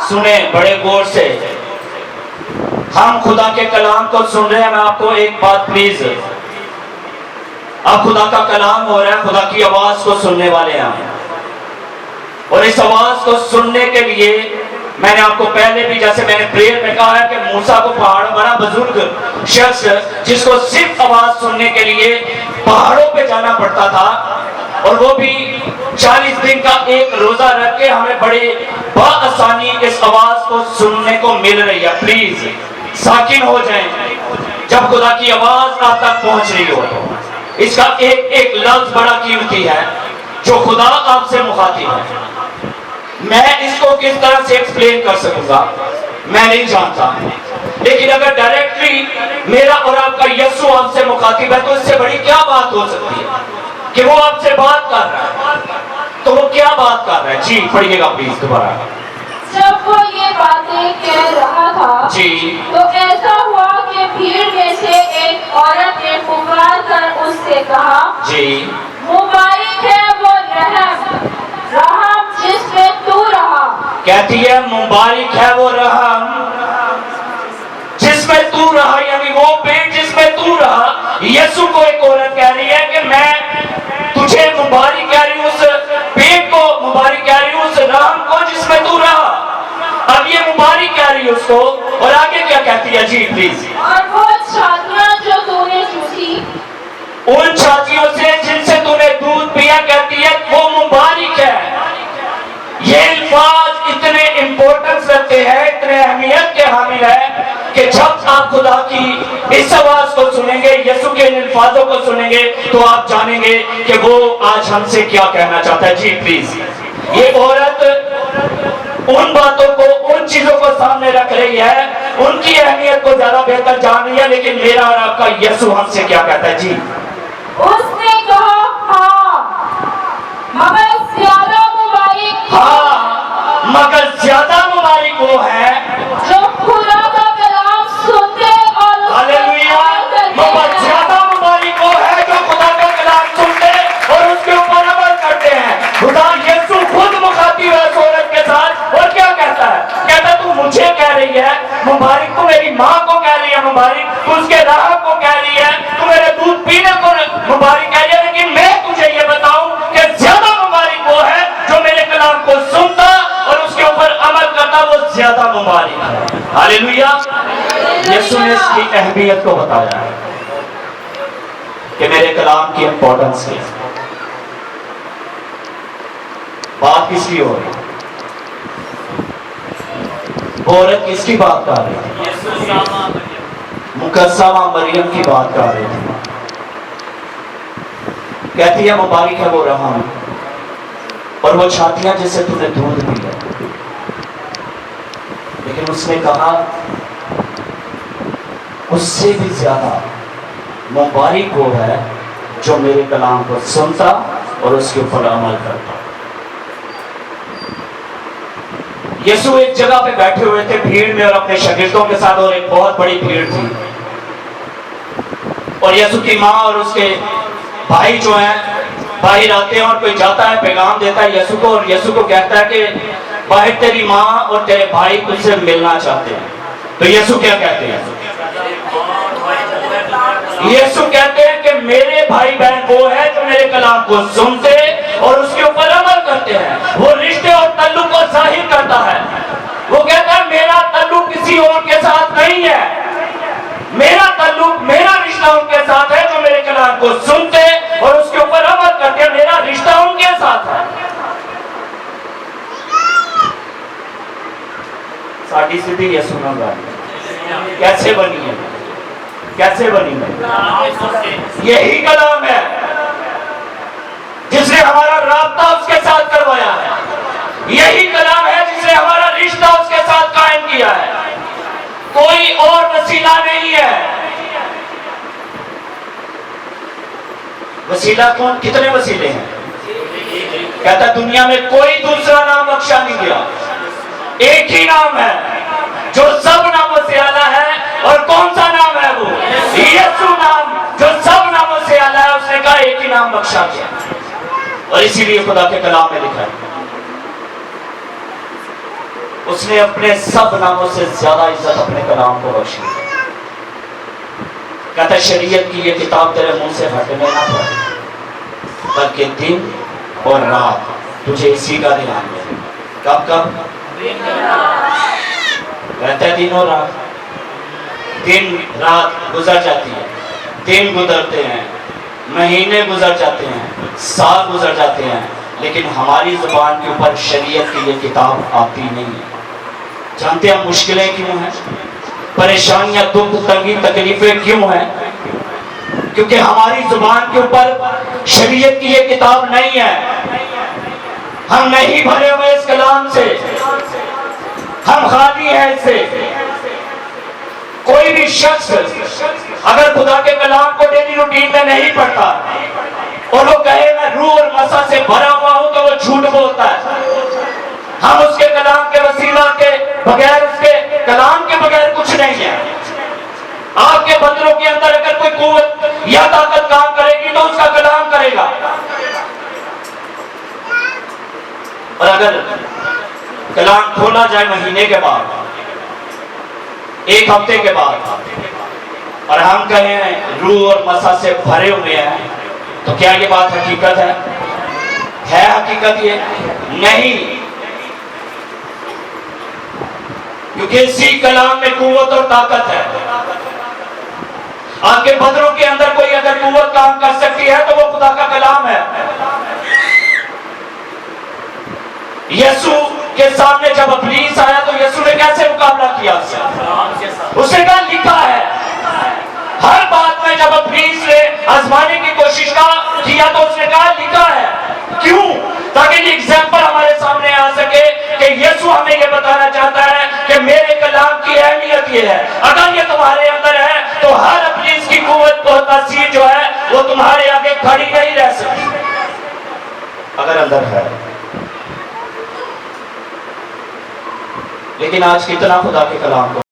सुने बड़े गौर से। हम खुदा के कलाम को सुन रहे हैं। मैं आपको एक बात प्लीज, अब खुदा का कलाम हो रहा है, खुदा की आवाज को सुनने वाले हैं। और इस आवाज को सुनने के लिए मैंने आपको पहले भी, जैसे मैंने प्रेयर में कहा है कि मूसा को पहाड़, बड़ा बुजुर्ग शख्स जिसको सिर्फ आवाज सुनने के लिए पहाड़ों पे जाना पड़ता था, और वो भी 40 दिन का एक रोजा रख के हमें बड़े बआसानी इस आवाज को सुनने को मिल रही है। प्लीज साकिन हो जाएं जब खुदा की आवाज आप तक पहुंच रही हो। इसका एक एक लफ्ज बड़ा कीमती है जो खुदा आपसे मुखातिब है। मैं इसको किस तरह से एक्सप्लेन कर सकूंगा मैं नहीं जानता, लेकिन अगर डायरेक्टली मेरा और आपका यीशु आपसे मुखातिब है तो इससे बड़ी क्या बात हो सकती है कि वो आपसे बात कर रहा है। तो वो क्या बात कर रहा है? जी पढ़िएगा प्लीज दोबारा। जब वो ये बातें कह रहा था जी, तो ऐसा हुआ कि भीड़ में से एक औरत ने पुकार कर उससे कहा, जी, मुबारक है वो रहम जिसमें तू रहा। कहती है मुबारक है वो रहम जिसमें तू रहा, यानी वो पेट जिसमें तू रहा। यीशु को एक औरत कह रही है कि मैं तुझे मुबारक कह रही हूं, उस पेट को मुबारक कह रही हूं, उस रहम को जिसमें तू रहा। अब ये मुबारक कह रही है उसको, और आगे क्या कहती है? जी प्लीज। और वो छातियां जो तूने चूसी, उन छातियों से जिनसे तूने दूध पिया, कहती है वो मुबारक है। ये अल्फाज इतने इंपॉर्टेंस रखते हैं, इतने अहमियत के हामिल है कि जब आप खुदा की इस आवाज को सुनेंगे, यीशु के इन अल्फाजों को सुनेंगे, तो आप जानेंगे कि वो आज हमसे क्या कहना चाहता है। जी प्लीज। ये औरत उन बातों को, उन चीजों को सामने रख रही है, उनकी अहमियत को ज्यादा बेहतर जान रही है, लेकिन मेरा और आपका यीशु हमसे क्या कहता है? जी, उसने कहा हाँ, मगर ज्यादा मुबारक, हाँ मगर ज्यादा मुबारक वो है जो खुदा का कलाम सुनते और हालेलुया, मगर ज्यादा मुबारक वो है जो खुदा का कलाम सुनते और उसके ऊपर अमल करते हैं। खुदा यीशु खुद मुखातिब है इस औरत के साथ, और क्या कहता है? कहता तू मुझे कह रही है मुबारक, तू मेरी माँ को कह रही है मुबारक, तू उसके राह को कह रही है, तू मेरे दूध पीने को मुबारक कह रही है, लेकिन मैं तुझे ये बताऊं कि ज्यादा मुबारक वो है जो मेरे कलाम को सुनता और उसके ऊपर अमल करता, वो ज्यादा मुबारक है। हालेलुया। यीशु ने इसकी अहमियत को बताया है कि मेरे कलाम की इंपॉर्टेंस है। बात किसकी हो रही? औरत किसकी बात कर रही थी? मुकद्दमा मरियम की बात कर रही थी। कहती है मुबारक है वो रहम और वो छातियां जिससे तूने दूध पिया। लेकिन उसने कहा उससे भी ज्यादा मुबारक वो है जो मेरे कलाम को सुनता और उसके ऊपर अमल करता। यीशु एक जगह पे बैठे हुए थे भीड़ में और अपने शागिर्दों के साथ, और एक बहुत बड़ी भीड़ थी। और यीशु की माँ और उसके भाई जो हैं बाहर आते हैं, और कोई जाता है पैगाम देता है यीशु को, और यीशु को कहता है कि बाहर तेरी माँ और तेरे भाई तुझसे मिलना चाहते हैं। तो यीशु क्या कहते हैं? यीशु कहते हैं कि मेरे भाई बहन वो है जो मेरे कलाम को सुनते और उसके ऊपर अमल करते हैं। वो रिश्ते और तल्लुक को जाहिर करता है। वो कहता है मेरा तल्लुक किसी और के साथ नहीं है, मेरा तल्लुक, मेरा रिश्ता उनके साथ है जो मेरे कलाम को सुनते और उसके ऊपर अमल करते हैं। मेरा रिश्ता उनके साथ है। साड़ी स्थिति ये सुना कैसे बनी है? कैसे बनी है? यही कलाम है जिसने हमारा राब्ता उसके साथ करवाया है। यही कलाम है जिसने हमारा रिश्ता उसके साथ कायम किया है। कोई और वसीला नहीं है। वसीला कौन? कितने वसीले हैं? कहता दुनिया में कोई दूसरा नाम बख्शा नहीं गया, एक ही नाम है जो सब नामों से आला है। और कौन सा नाम है वो? यीशु नाम, जो सब नामों से आला है। उसने कहा एक ही नाम बख्शा गया, और इसीलिए खुदा के कलाम में लिखा है उसने अपने सब नामों से ज्यादा इज्जत अपने कलाम को बख्शी। कहता शरीयत की ये किताब तेरे मुंह से हटने ना पड़े, बल्कि दिन और रात तुझे इसी का ध्यान है। कब कब रहता है दिन और रात, दिन रात गुजर जाती है, दिन गुजरते हैं, महीने गुजर जाते हैं, साल गुजर जाते हैं, लेकिन हमारी जुबान के ऊपर शरीयत की ये किताब आती नहीं है। जानते हैं मुश्किलें क्यों हैं, परेशानियां, दुख, तंगी, तकलीफें क्यों हैं? क्योंकि हमारी जुबान के ऊपर शरीयत की ये किताब नहीं है। हम नहीं भरे हुए इस कलाम से, हम खाली हैं इससे। कोई भी शख्स अगर खुदा के कलाम को डेली रूटीन में नहीं पढ़ता और वो कहे मैं रूह और मसा से भरा हुआ हूं, तो वो झूठ बोलता है। हम उसके कलाम के वसीला के बगैर, उसके कलाम के बगैर कुछ नहीं है। आपके बंदरों के अंदर अगर कोई कुव्वत या ताकत काम करेगी तो उसका कलाम करेगा। और अगर कलाम खोला जाए महीने के बाद, एक हफ्ते के बाद, और हम कहें रूह और मसा से भरे हुए हैं, तो क्या ये बात हकीकत है? है हकीकत ये? नहीं, क्योंकि इसी कलाम में कुव्वत और ताकत है। आपके बंदरों के अंदर कोई अगर कुव्वत काम कर सकती है तो वो खुदा का कलाम है। यीशु के सामने जब इब्लीस आया तो यीशु ने कैसे मुकाबला किया उससे? उसने कहा लिखा है। हर बात में जब इब्लीस ने आजमाने की कोशिश किया तो उसने कहा लिखा है। क्यों? ताकि ये एग्जाम्पल हमारे सामने आ सके कि यीशु हमें ये बताना चाहता है कि मेरे कलाम की अहमियत ये है। अगर ये तुम्हारे अंदर है तो हर इब्लीस की कुव्वत और तासीर जो है वो तुम्हारे आगे खड़ी नहीं रह सकती, अगर अंदर है। लेकिन आज कितना खुदा के कलाम को